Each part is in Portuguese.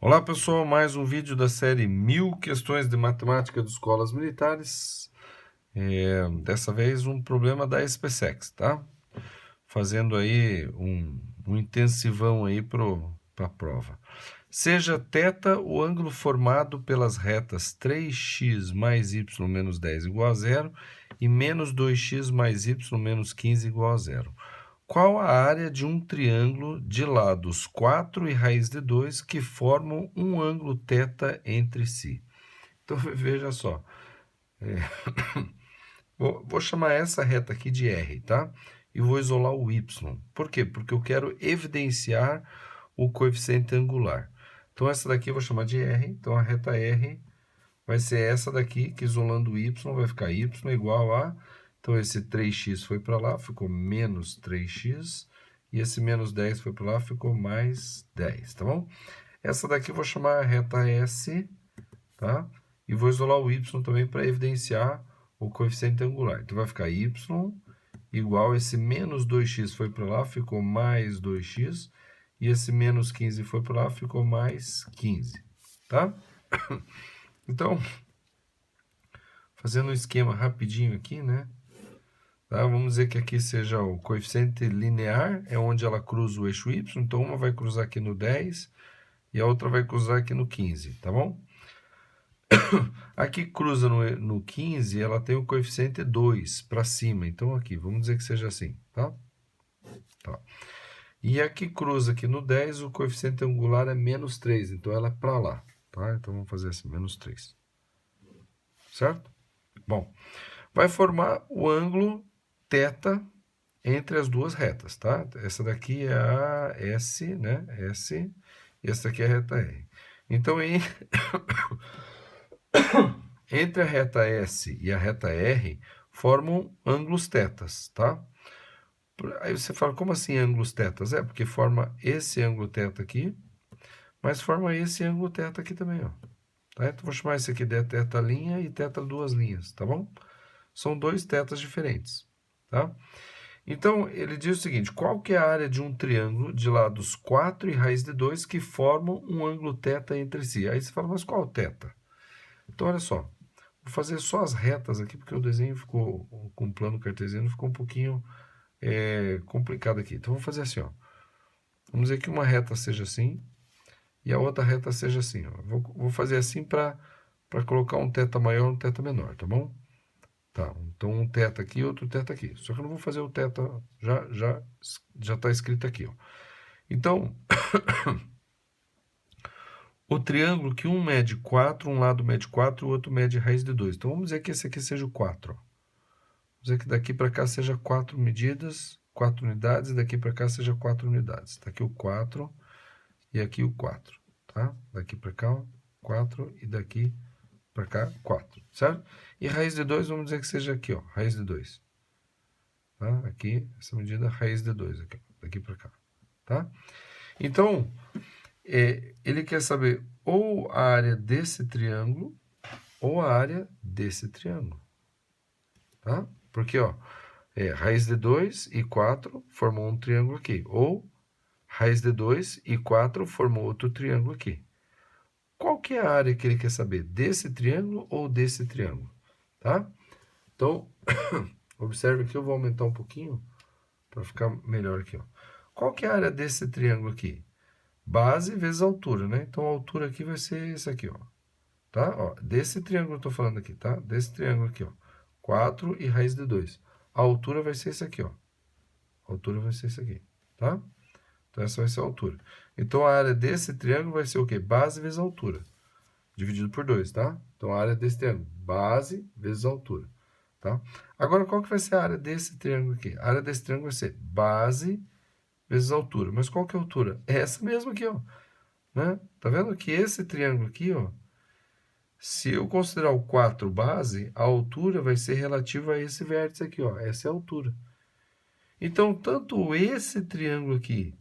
Olá pessoal, mais um vídeo da série 1000 questões de matemática de escolas militares. Dessa vez um problema da SpaceX, tá? Fazendo aí um intensivão aí para a prova. Seja θ o ângulo formado pelas retas 3x mais y menos 10 igual a zero e menos 2x mais y menos 15 igual a zero. Qual a área de um triângulo de lados 4 e raiz de 2 que formam um ângulo θ entre si? Então, veja só. Vou chamar essa reta aqui de R, tá? E vou isolar o Y. Por quê? Porque eu quero evidenciar o coeficiente angular. Então, essa daqui eu vou chamar de R. Então, a reta R vai ser essa daqui, que isolando o Y vai ficar Y igual a... Então, esse 3x foi para lá, ficou menos 3x. E esse menos 10 foi para lá, ficou mais 10, tá bom? Essa daqui eu vou chamar a reta S, tá? E vou isolar o Y também para evidenciar o coeficiente angular. Então, vai ficar Y igual a esse menos 2x foi para lá, ficou mais 2x. E esse menos 15 foi para lá, ficou mais 15, tá? Então, fazendo um esquema rapidinho aqui, né? Tá? Vamos dizer que aqui seja o coeficiente linear, é onde ela cruza o eixo y. Então, uma vai cruzar aqui no 10 e a outra vai cruzar aqui no 15, tá bom? Aqui cruza no 15, ela tem o coeficiente 2 para cima. Então, aqui, vamos dizer que seja assim, tá? Tá. E aqui cruza aqui no 10, o coeficiente angular é menos 3. Então, ela é para lá, tá? Então, vamos fazer assim, menos 3. Certo? Bom, vai formar o ângulo θ entre as duas retas, tá? Essa daqui é a S, né? S, e essa daqui é a reta R. Então, entre a reta S e a reta R, formam ângulos θs, tá? Aí você fala, como assim ângulos θs? É, porque forma esse ângulo θ aqui, mas forma esse ângulo θ aqui também, ó. Tá? Então, vou chamar esse aqui de θ' e θ' linhas, tá bom? São dois θs diferentes, tá? Então, ele diz o seguinte, qual que é a área de um triângulo de lados 4 e raiz de 2 que formam um ângulo θ entre si? Aí você fala, mas qual θ? Então, olha só, vou fazer só as retas aqui, porque o desenho ficou, com o plano cartesiano, ficou um pouquinho complicado aqui. Então, vou fazer assim, ó. Vamos dizer que uma reta seja assim e a outra reta seja assim, ó. Vou fazer assim para colocar um θ maior e um θ menor, tá bom? Tá, então um θ aqui e outro θ aqui. Só que eu não vou fazer o θ, já está escrito aqui, ó. Então, o triângulo que um mede 4, um lado mede 4 e o outro mede raiz de 2. Então, vamos dizer que esse aqui seja o 4. Ó. Vamos dizer que daqui para cá seja 4 medidas, 4 unidades, e daqui para cá seja 4 unidades. Está aqui o 4 e aqui o 4, tá? Daqui para cá, 4 e daqui para cá, 4, certo? E raiz de 2, vamos dizer que seja aqui, ó, raiz de 2. Tá? Aqui, essa medida, raiz de 2, aqui, daqui para cá, tá? Então, ele quer saber ou a área desse triângulo ou a área desse triângulo, tá? Porque, ó, raiz de 2 e 4 formou um triângulo aqui, ou raiz de 2 e 4 formou outro triângulo aqui. Qual que é a área que ele quer saber? Desse triângulo ou desse triângulo, tá? Então, observe que eu vou aumentar um pouquinho para ficar melhor aqui, ó. Qual que é a área desse triângulo aqui? Base vezes altura, né? Então, a altura aqui vai ser esse aqui, ó. Tá? Ó, desse triângulo eu estou falando aqui, tá? Desse triângulo aqui, ó. 4 e raiz de 2. A altura vai ser esse aqui, ó. A altura vai ser esse aqui, tá? Então, essa vai ser a altura. Então, a área desse triângulo vai ser o quê? Base vezes altura. Dividido por 2, tá? Então, a área desse triângulo, base vezes altura, tá? Agora, qual que vai ser a área desse triângulo aqui? A área desse triângulo vai ser base vezes altura. Mas qual que é a altura? É essa mesma aqui, ó. Né? Tá vendo que esse triângulo aqui, ó, se eu considerar o 4 base, a altura vai ser relativa a esse vértice aqui, ó. Essa é a altura. Então, tanto esse triângulo aqui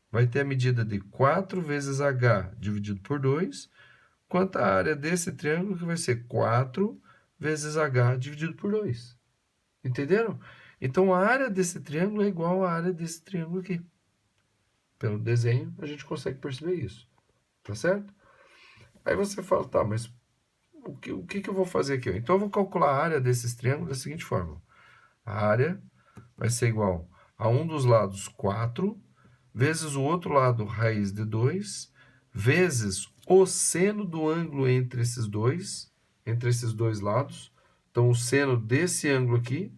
vai ter a medida de 4 vezes h dividido por 2, quanto a área desse triângulo que vai ser 4 vezes h dividido por 2. Entenderam? Então, a área desse triângulo é igual à área desse triângulo aqui. Pelo desenho, a gente consegue perceber isso. Tá certo? Aí você fala, tá, mas o que eu vou fazer aqui? Então eu vou calcular a área desses triângulos da seguinte forma. A área vai ser igual a um dos lados 4, vezes o outro lado raiz de 2, vezes o seno do ângulo entre esses dois lados. Então, o seno desse ângulo aqui,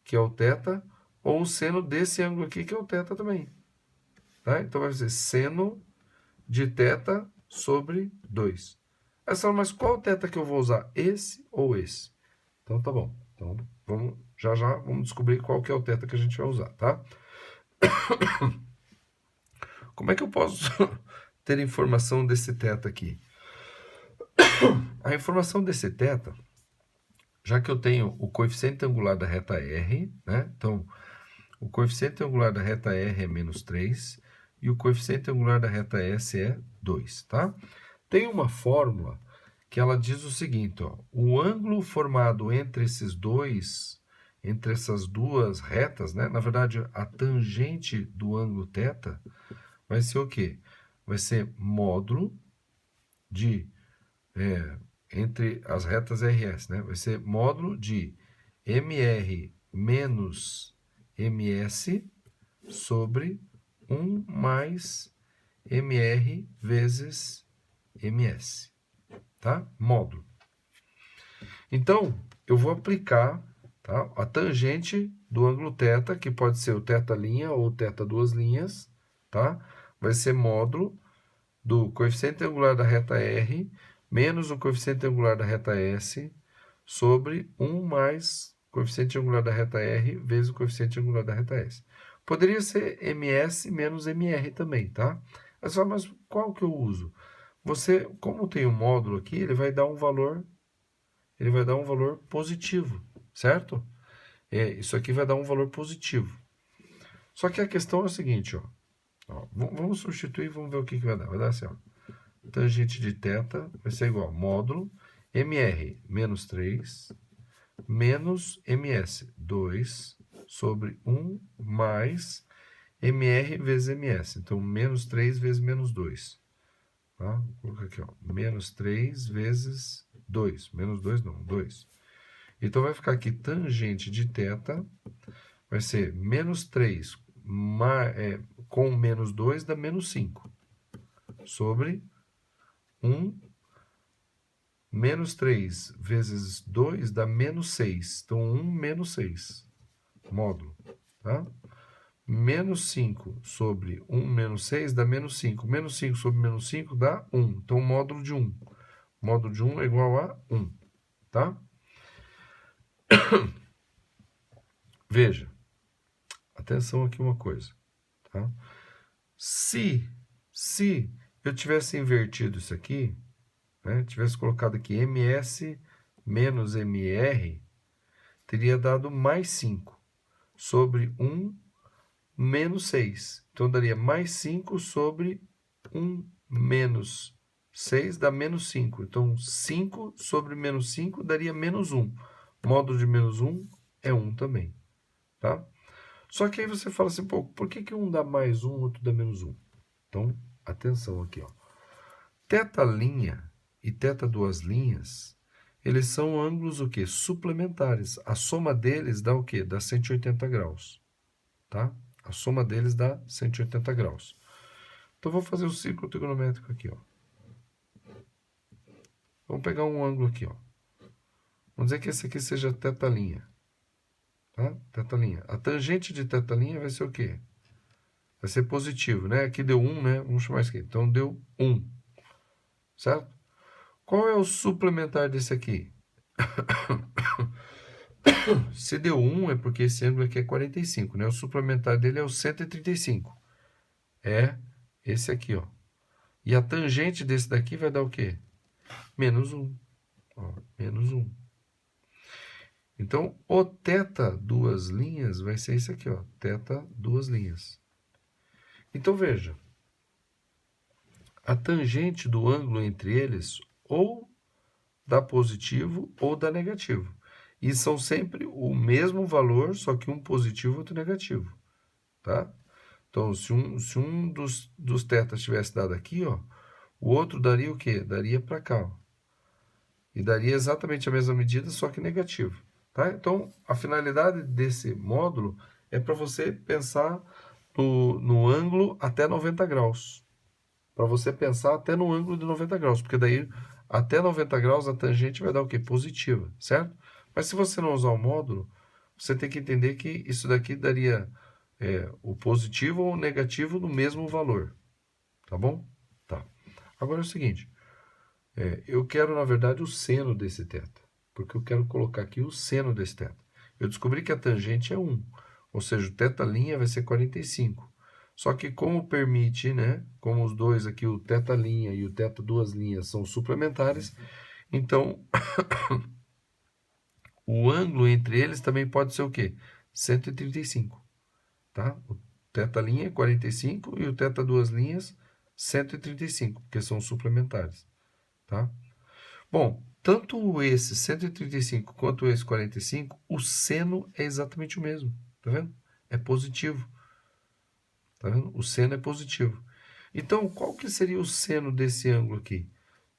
que é o θ, ou o seno desse ângulo aqui, que é o θ também. Tá? Então, vai ser seno de θ sobre 2. Essa, mas qual θ que eu vou usar? Esse ou esse? Então, tá bom. Então, já vamos descobrir qual que é o θ que a gente vai usar, tá? Como é que eu posso ter informação desse θ aqui? A informação desse θ, já que eu tenho o coeficiente angular da reta R, né? Então, o coeficiente angular da reta R é menos 3 e o coeficiente angular da reta S é 2, tá? Tem uma fórmula que ela diz o seguinte, ó, o ângulo formado entre essas duas retas, né? Na verdade, a tangente do ângulo θ vai ser o quê? Vai ser módulo de, entre as retas RS, né? Vai ser módulo de MR menos MS sobre 1 mais MR vezes MS, tá? Módulo. Então, eu vou aplicar, tá, a tangente do ângulo θ, que pode ser o θ' ou θ duas linhas, tá? Vai ser módulo do coeficiente angular da reta R menos o coeficiente angular da reta S sobre 1 mais coeficiente angular da reta R vezes o coeficiente angular da reta S. Poderia ser MS menos MR também, tá? Mas qual que eu uso? Você, como tem um módulo aqui, ele vai dar um valor positivo, certo? Isso aqui vai dar um valor positivo. Só que a questão é o seguinte, ó. Vamos substituir e vamos ver o que vai dar. Vai dar assim, ó. Tangente de θ vai ser igual a módulo MR menos 3 menos MS 2 sobre 1 mais MR vezes MS. Então, menos 3 vezes menos 2. Tá? Vou colocar aqui, ó. Menos 3 vezes 2. Menos 2 não, 2. Então, vai ficar aqui tangente de θ vai ser menos 3 com menos 2 dá menos 5. Sobre 1 menos 3 vezes 2 dá menos 6. Então, 1 menos 6. Módulo. Tá? Menos 5 sobre 1 menos 6 dá menos 5. Menos 5 sobre menos 5 dá 1. Então, módulo de 1. Módulo de 1 é igual a 1. Tá? Veja. Atenção aqui uma coisa. Tá? Se eu tivesse invertido isso aqui, né, tivesse colocado aqui MS menos MR, teria dado mais 5 sobre 1 menos 6. Então, daria mais 5 sobre 1 menos 6 dá menos 5. Então, 5 sobre menos 5 daria menos 1. Módulo de menos 1 é 1 também. Tá? Só que aí você fala assim, pô, por que um dá mais 1 e outro dá menos 1? Então, atenção aqui, ó. Θ' e θ duas linhas, eles são ângulos o quê? Suplementares. A soma deles dá o quê? Dá 180 graus. Tá? A soma deles dá 180 graus. Então, vou fazer o círculo trigonométrico aqui, ó. Vamos pegar um ângulo aqui, ó. Vamos dizer que esse aqui seja θ'. Tá? Θ'. A tangente de θ' vai ser o quê? Vai ser positivo, né? Aqui deu 1, né? Vamos chamar isso aqui. Então, deu 1. Certo? Qual é o suplementar desse aqui? Se deu 1 é porque esse ângulo aqui é 45, né? O suplementar dele é o 135. É esse aqui, ó. E a tangente desse daqui vai dar o quê? Menos 1. Ó, menos 1. Então, o θ duas linhas vai ser esse aqui, ó. θ duas linhas. Então, veja. A tangente do ângulo entre eles ou dá positivo ou dá negativo. E são sempre o mesmo valor, só que um positivo e outro negativo. Tá? Então, se um dos θs tivesse dado aqui, ó, O outro daria o quê? Daria para cá, ó. E daria exatamente a mesma medida, só que negativo. Tá? Então, a finalidade desse módulo é para você pensar no ângulo até 90 graus. Para você pensar até no ângulo de 90 graus, porque daí até 90 graus a tangente vai dar o quê? Positiva, certo? Mas se você não usar o módulo, você tem que entender que isso daqui daria o positivo ou o negativo no mesmo valor, tá bom? Tá. Agora é o seguinte, eu quero, na verdade, o seno desse θ, porque eu quero colocar aqui o seno desse θ. Eu descobri que a tangente é 1, ou seja, o θ' vai ser 45. Só que como permite, né, como os dois aqui, o θ' e o θ duas linhas são suplementares, então o ângulo entre eles também pode ser o quê? 135, tá? O θ' é 45 e o θ duas linhas 135, porque são suplementares, tá? Bom, tanto esse 135 quanto esse 45, o seno é exatamente o mesmo, tá vendo? É positivo, tá vendo? O seno é positivo. Então, qual que seria o seno desse ângulo aqui?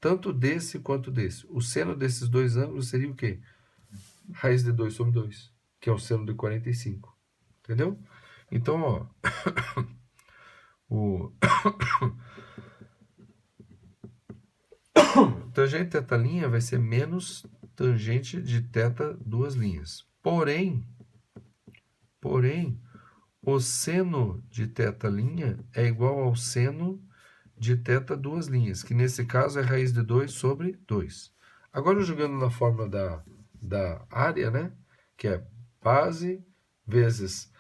Tanto desse quanto desse. O seno desses dois ângulos seria o quê? Raiz de 2 sobre 2, que é o seno de 45, entendeu? Então, ó, o tangente θ' vai ser menos tangente de θ duas linhas. Porém, o seno de θ' é igual ao seno de θ duas linhas, que nesse caso é raiz de 2 sobre 2. Agora, jogando na fórmula da área, né, que é base vezes...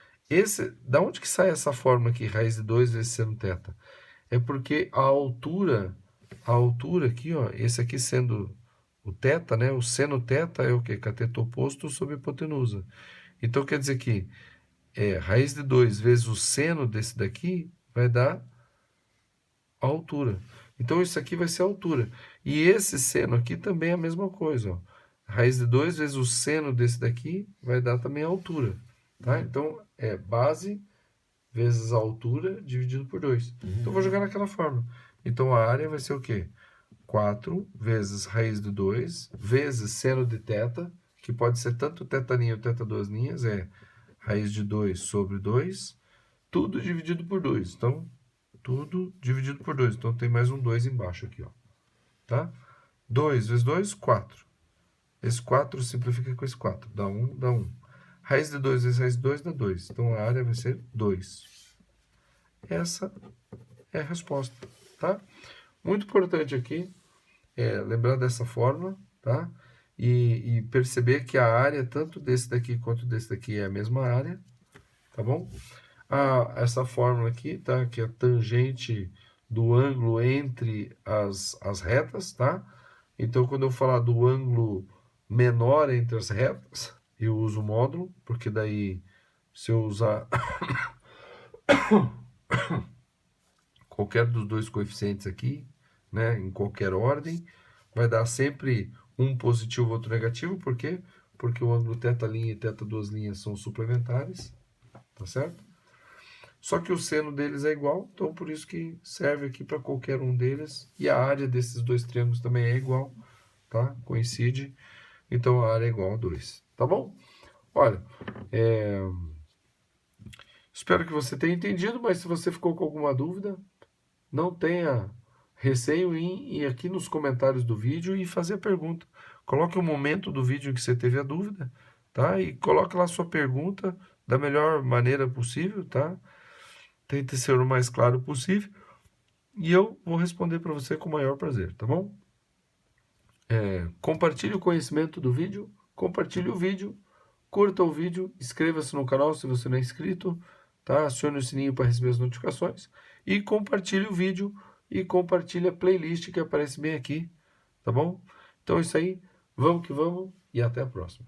Da onde que sai essa fórmula aqui, raiz de 2 vezes seno θ? É porque a altura aqui, ó, esse aqui sendo o θ, né, o seno θ é o quê? Cateto oposto sobre hipotenusa. Então, quer dizer que raiz de 2 vezes o seno desse daqui vai dar a altura. Então, isso aqui vai ser a altura. E esse seno aqui também é a mesma coisa, ó. Raiz de 2 vezes o seno desse daqui vai dar também a altura, tá? Então, é base vezes a altura dividido por 2. Então, eu vou jogar naquela forma. Então, a área vai ser o quê? 4 vezes raiz de 2 vezes seno de θ, que pode ser tanto θ' ou θ duas linhas, é raiz de 2 sobre 2, tudo dividido por 2. Então, tudo dividido por 2. Então, tem mais um 2 embaixo aqui, ó. Tá? 2 vezes 2, 4. Esse 4 simplifica com esse 4. Dá 1, dá 1. Raiz de 2 vezes raiz de 2 dá 2. Então, a área vai ser 2. Essa é a resposta, tá? Muito importante aqui lembrar dessa fórmula, tá? E perceber que a área, tanto desse daqui quanto desse daqui, é a mesma área, tá bom? Essa fórmula aqui, tá? Que é a tangente do ângulo entre as retas, tá? Então, quando eu falar do ângulo menor entre as retas, eu uso o módulo, porque daí, se eu usar qualquer dos dois coeficientes aqui, né, em qualquer ordem, vai dar sempre um positivo, outro negativo. Por quê? Porque o ângulo θ' e θ duas linhas são suplementares, tá certo? Só que o seno deles é igual, então por isso que serve aqui para qualquer um deles. E a área desses dois triângulos também é igual, tá? Coincide. Então a área é igual a 2, tá bom? Olha, espero que você tenha entendido, mas se você ficou com alguma dúvida, não tenha receio em ir aqui nos comentários do vídeo e fazer a pergunta. Coloque o momento do vídeo em que você teve a dúvida, tá? E coloque lá a sua pergunta da melhor maneira possível, tá? Tente ser o mais claro possível e eu vou responder para você com o maior prazer, tá bom? Compartilhe o conhecimento do vídeo, compartilhe o vídeo, curta o vídeo, inscreva-se no canal se você não é inscrito, tá? Acione o sininho para receber as notificações e compartilhe o vídeo e compartilhe a playlist que aparece bem aqui, tá bom? Então é isso aí, vamos que vamos e até a próxima.